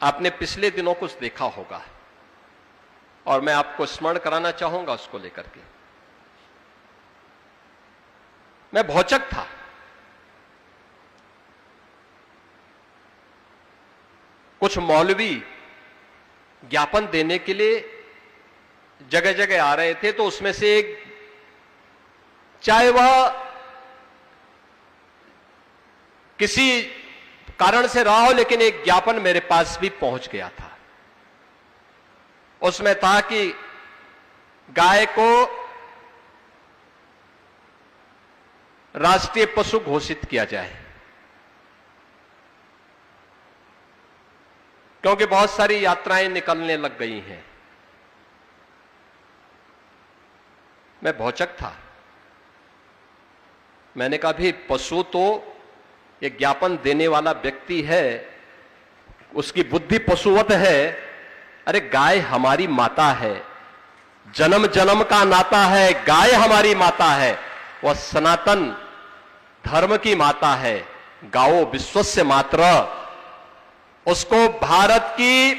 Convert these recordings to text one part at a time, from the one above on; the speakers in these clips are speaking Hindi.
आपने पिछले दिनों कुछ देखा होगा और मैं आपको स्मरण कराना चाहूंगा उसको लेकर के। मैं भौचक था। कुछ मौलवी ज्ञापन देने के लिए जगह जगह आ रहे थे, तो उसमें से एक, चाहे वह किसी कारण से रहा हो, लेकिन एक ज्ञापन मेरे पास भी पहुंच गया था। उसमें था कि गाय को राष्ट्रीय पशु घोषित किया जाए, क्योंकि बहुत सारी यात्राएं निकलने लग गई हैं। मैं भौचक था। मैंने कहा भी पशु तो ये ज्ञापन देने वाला व्यक्ति है, उसकी बुद्धि पशुवत है। अरे गाय हमारी माता है, जन्म जन्म का नाता है। गाय हमारी माता है, वह सनातन धर्म की माता है। गाओ विश्वस्य मातरः, उसको भारत की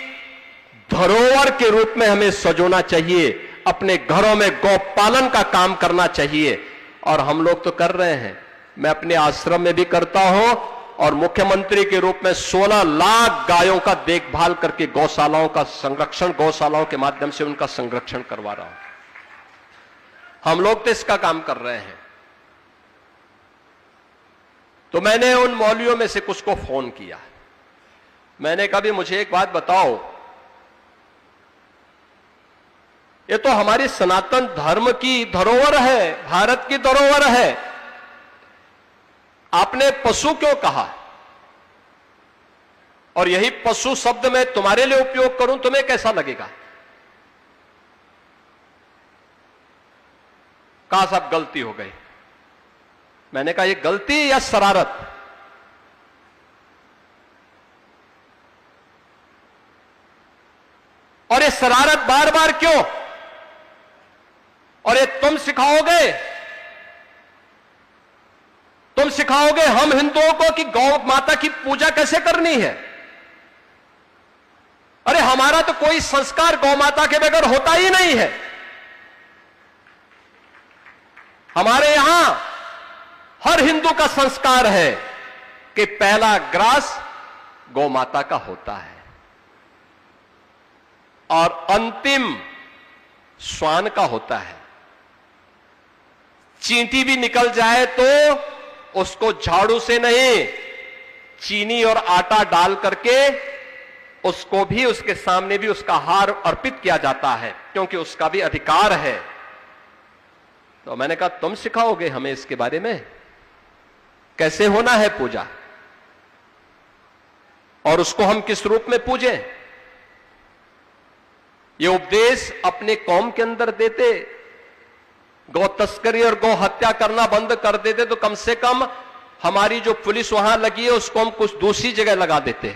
धरोहर के रूप में हमें सजोना चाहिए। अपने घरों में गौपालन का काम करना चाहिए, और हम लोग तो कर रहे हैं। मैं अपने आश्रम में भी करता हूं, और मुख्यमंत्री के रूप में 16 लाख गायों का देखभाल करके गौशालाओं का संरक्षण, गौशालाओं के माध्यम से उनका संरक्षण करवा रहा हूं। हम लोग तो इसका काम कर रहे हैं। तो मैंने उन मौलवियों में से कुछ को फोन किया। मैंने कहा भी मुझे एक बात बताओ, ये तो हमारी सनातन धर्म की धरोहर है, भारत की धरोहर है, आपने पशु क्यों कहा? और यही पशु शब्द मैं तुम्हारे लिए उपयोग करूं, तुम्हें कैसा लगेगा? कहा साहब गलती हो गई। मैंने कहा ये गलती या शरारत? और ये शरारत बार बार क्यों? और ये तुम सिखाओगे? तुम सिखाओगे हम हिंदुओं को कि गौ माता की पूजा कैसे करनी है? अरे हमारा तो कोई संस्कार गौ माता के बगैर होता ही नहीं है। हमारे यहां हर हिंदू का संस्कार है कि पहला ग्रास गौ माता का होता है, और अंतिम श्वान का होता है। चींटी भी निकल जाए तो उसको झाड़ू से नहीं, चीनी और आटा डाल करके उसको भी, उसके सामने भी उसका हार अर्पित किया जाता है, क्योंकि उसका भी अधिकार है। तो मैंने कहा तुम सिखाओगे हमें इसके बारे में, कैसे होना है पूजा, और उसको हम किस रूप में पूजें? ये उपदेश अपने कौम के अंदर देते, गौ तस्करी और गौ हत्या करना बंद कर देते, तो कम से कम हमारी जो पुलिस वहां लगी है उसको हम कुछ दूसरी जगह लगा देते।